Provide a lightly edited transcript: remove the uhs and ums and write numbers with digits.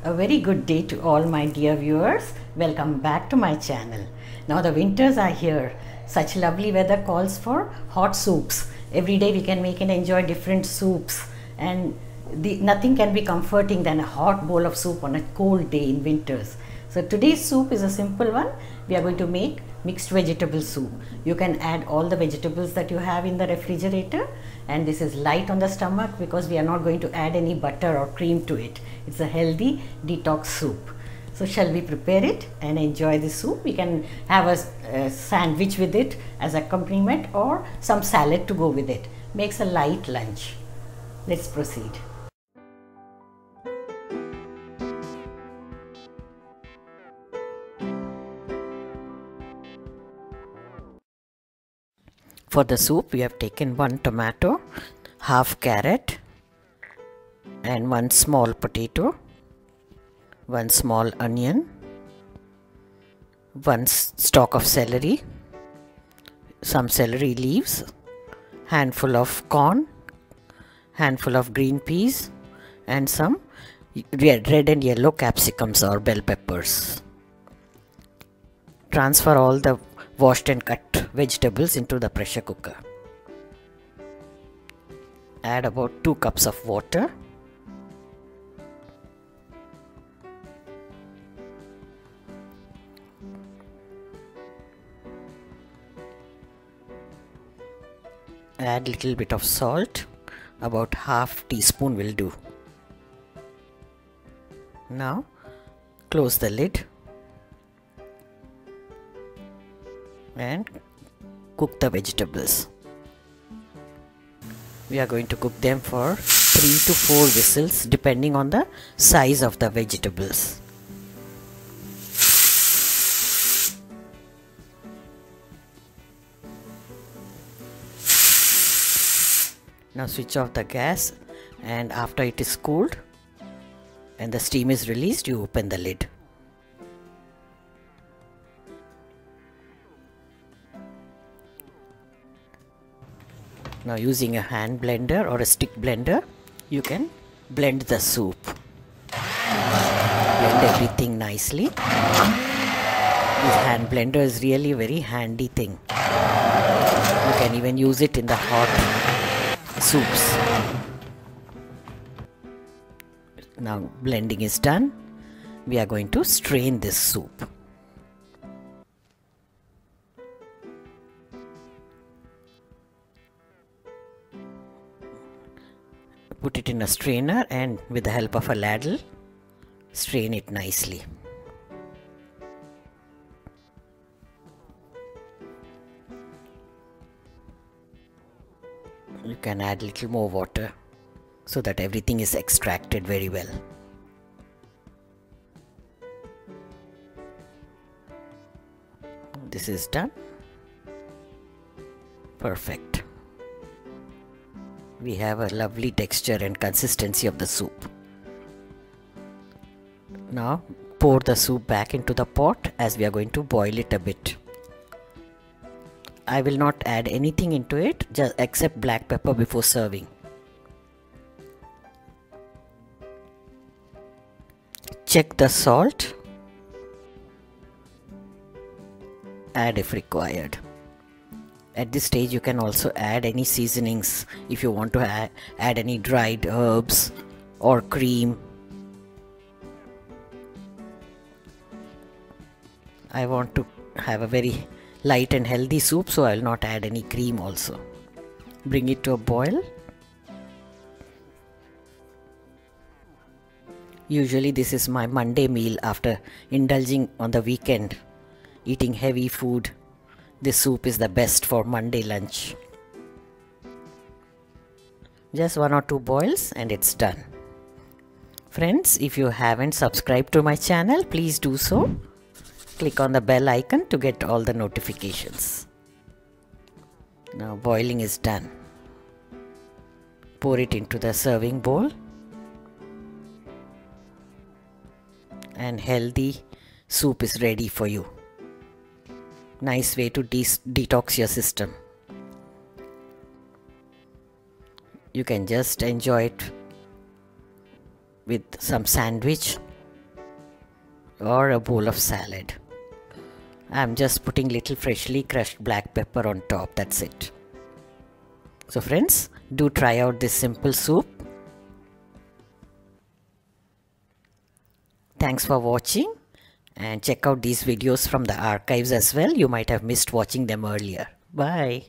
A very good day to all my dear viewers. Welcome back to my channel. Now the winters are here. Such lovely weather calls for hot soups. Every day we can make and enjoy different soups, and nothing can be comforting than a hot bowl of soup on a cold day in winters. So today's soup is a simple one. We are going to make mixed vegetable soup. You can add all the vegetables that you have in the refrigerator, and this is light on the stomach because we are not going to add any butter or cream to it. It's a healthy detox soup. So shall we prepare it and enjoy the soup? We can have a sandwich with it as accompaniment or some salad to go with it. Makes a light lunch. Let's proceed. For the soup, we have taken 1 tomato, half carrot, and 1 small potato, 1 small onion, 1 stalk of celery, some celery leaves, handful of corn, handful of green peas, and some red and yellow capsicums or bell peppers. Transfer all the washed and cut vegetables into the pressure cooker. Add about 2 cups of water. Add little bit of salt, about half teaspoon will do. Now close the lid and cook the vegetables. We are going to cook them for 3 to 4 whistles depending on the size of the vegetables. Now switch off the gas, and after it is cooled and the steam is released, you open the lid. Now using a hand blender or a stick blender, you can blend the soup. Blend everything nicely. This hand blender is really a very handy thing. You can even use it in the hot soups. Now blending is done. We are going to strain this soup. Put it in a strainer and with the help of a ladle, strain it nicely. You can add little more water so that everything is extracted very well. This is done. Perfect. We have a lovely texture and consistency of the soup. Now pour the soup back into the pot as we are going to boil it a bit. I will not add anything into it just except black pepper before serving. Check the salt. Add if required. At this stage you can also add any seasonings if you want to add any dried herbs or cream. I want to have a very light and healthy soup, so I will not add any cream also. Bring it to a boil. Usually this is my Monday meal after indulging on the weekend, eating heavy food. This soup is the best for Monday lunch. Just 1 or 2 boils and it's done. Friends, if you haven't subscribed to my channel, please do so. Click on the bell icon to get all the notifications. Now boiling is done. Pour it into the serving bowl. And healthy soup is ready for you. Nice way to detox your system. You can just enjoy it with some sandwich or a bowl of salad. I'm just putting little freshly crushed black pepper on top, that's it. So friends, do try out this simple soup. Thanks for watching, and check out these videos from the archives as well. You might have missed watching them earlier. Bye.